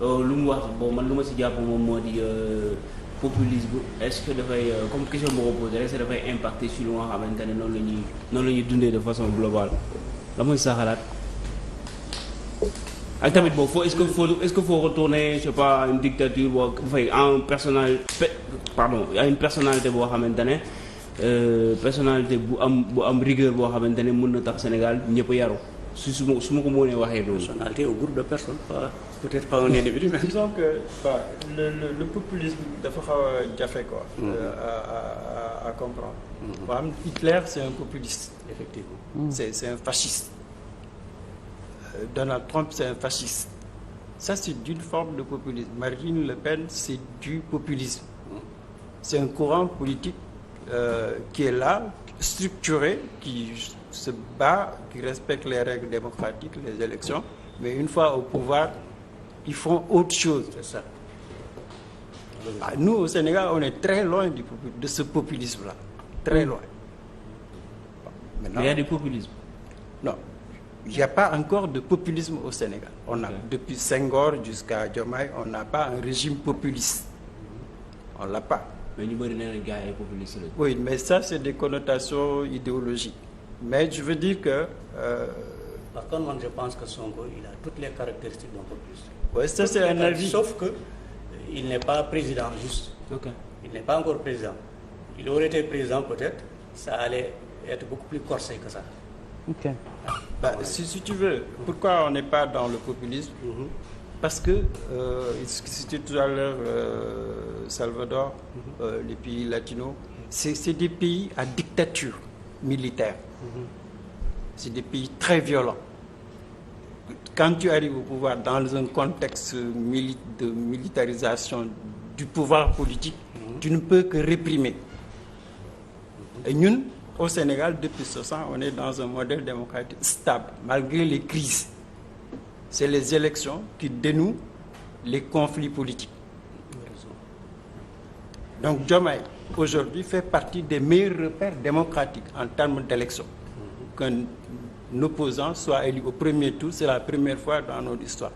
lu mu wax bon man lu ma si jàpp moom moo di populisme est-ce que dafay comme question boo ko posé est-ce que dafay impacter sur lu nga xamante ne noonu la ñuy dundee de façon globale la mooy sa xalaat ak tamit boobu est-ce que faut retourner je sais pas une dictature boo fay en une personnalité boo xamante ne personnalité bu am rigueur boo xamante ne mën na tax Sénégal ñëpp a yaru su ma ko mënee waxee noonu. Personnalité au groupe de personnes peut-être pas un individu mais disons que le populisme dafa xaw a jafe quoi. À comprendre. Par exemple, Hitler c'est un populiste. Effectivement. C'est un fasciste. Donald Trump c'est un fasciste. Ça c'est d'une forme de populisme. Marine Le Pen c'est du populisme. C'est un courant politique qui est là, structuré, qui se bat, qui respecte les règles démocratiques, les élections, mais une fois au pouvoir, ils font autre chose. C'est ça. Nous, au Sénégal, on est très loin de ce populisme-là. Très loin. Maintenant, mais il y a du populisme. Non. Il n'y a pas encore de populisme au Sénégal. On a, depuis Senghor jusqu'à Diomaye, on n'a pas un régime populiste. On ne l'a pas. Mais ñu bëri nee na gars yi populiste la. Oui, mais ça, c'est des connotations idéologiques. Mais je veux dire que... Par contre, moi, je pense que Sonko, il a toutes les caractéristiques d'un populiste. Oui, ça, c'est un avis. Sauf que il n'est pas président, juste. Okay. Il n'est pas encore président. Il aurait été président, peut-être, ça allait être beaucoup plus corsé que ça. Ok. Si tu veux, pourquoi on n'est pas dans le populisme? Parce que, c'était tout à l'heure Salvador, les pays latinos, c'est des pays à dictature militaire. C'est des pays très violents. Quand tu arrives au pouvoir dans un contexte de militarisation du pouvoir politique, tu ne peux que réprimer. Et nous, au Sénégal, depuis 60 ans, on est dans un modèle démocratique stable, malgré les crises. C'est les élections qui dénouent les conflits politiques. Donc Diomaye, aujourd'hui, fait partie des meilleurs repères démocratiques en termes d'élections. Qu'un opposant soit élu au premier tour, c'est la première fois dans notre histoire.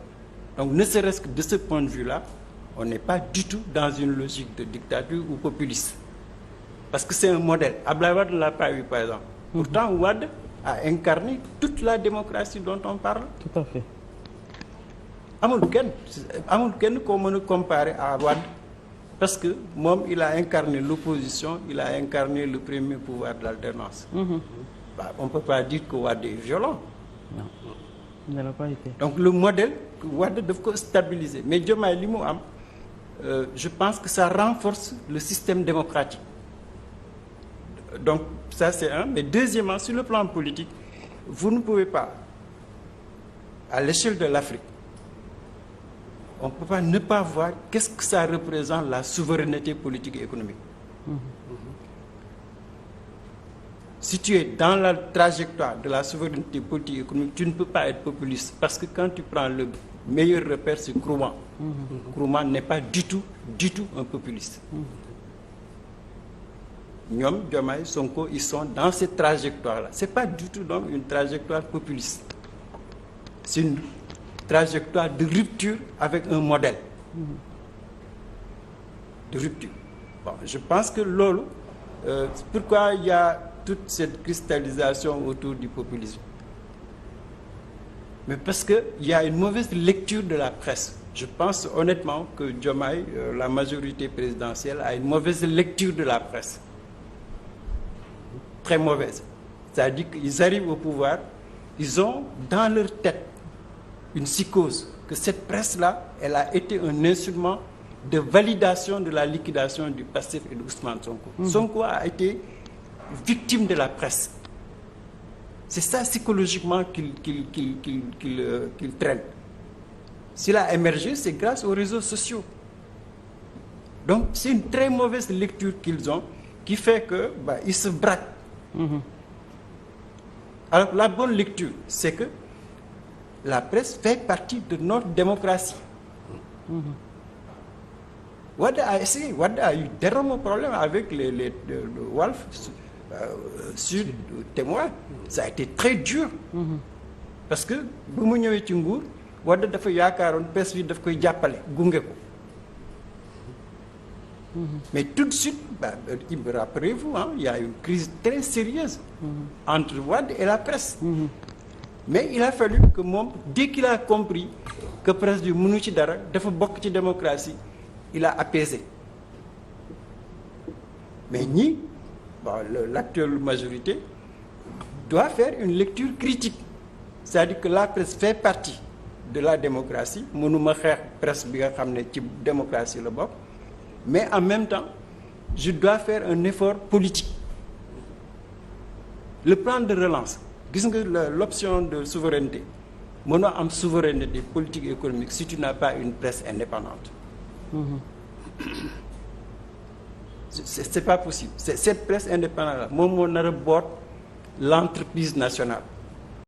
Donc ne serait-ce que de ce point de vue-là, on n'est pas du tout dans une logique de dictature ou populiste. Parce que c'est un modèle. Abdoulaye Wade ne l'a pas eu, par exemple. Pourtant, Wade a incarné toute la démocratie dont on parle. Tout à fait. amul kenn koo mën a comparer à Wade parce que moom il a incarné l'opposition, il a incarné le premier pouvoir de l'alternance. On peut pas dire que Wade est violent. Non, il ne l'a pas été. Donc le modèle Wade daf ko stabiliser mais Diomaye li mu am je pense que ça renforce le système démocratique. Donc ça c'est un, mais deuxièmement sur le plan politique, vous ne pouvez pas à l'échelle de l'Afrique, on ne peut pas ne pas voir qu'est-ce que ça représente la souveraineté politique et économique. Si tu es dans la trajectoire de la souveraineté politique et économique, tu ne peux pas être populiste parce que quand tu prends le meilleur repère, c'est Nkrumah. Nkrumah n'est pas du tout un populiste. Ñoom Diomaye, Sonko, ils sont dans cette trajectoire-là. C'est pas du tout donc une trajectoire populiste. C'est une trajectoire de rupture avec un modèle. De rupture. Bon, je pense que loolu, pourquoi il y a toute cette cristallisation autour du populisme? Mais parce qu'il y a une mauvaise lecture de la presse. Je pense honnêtement que Diomaye, la majorité présidentielle, a une mauvaise lecture de la presse. Très mauvaise. C'est-à-dire qu'ils arrivent au pouvoir, ils ont dans leur tête une psychose, que cette presse-là, elle a été un instrument de validation de la liquidation du Pastef et d'Ousmane Sonko. Sonko a été victime de la presse. C'est ça psychologiquement qu'il traîne. S'il a émergé, c'est grâce aux réseaux sociaux. Donc c'est une très mauvaise lecture qu'ils ont, qui fait que ils se braquent. Alors la bonne lecture, c'est que la presse fait partie de notre démocratie. Wade a essayé, Wade a eu d'énormes problèmes avec le Walf Sud Témoin. Ça a été très dur. Parce que bu mu ñëwee ci nguur Wade dafa yaakaaroon presse bi daf koy jàppale gunge ko. Mais tout de suite, rappelez-vous, il y a une crise très sérieuse entre Wade et la presse. Mais il a fallu que moom, dès qu'il a compris que presse bi mënu ci dara dafa bokk ci démocratie, il a apaisé. Mais ñi, l'actuelle majorité doit faire une lecture critique. C'est-à-dire que la presse fait partie de la démocratie. Mënuma xeex presse bi nga xam ne ci démocratie la bokk. Mais en même temps, je dois faire un effort politique. Le plan de relance, gis nga l'option de souveraineté, mënoo am souveraineté politique et économique si tu n'as pas une presse indépendante. C'est pas possible. Cette presse indépendante là moom moo nar a boot l'entreprise nationale.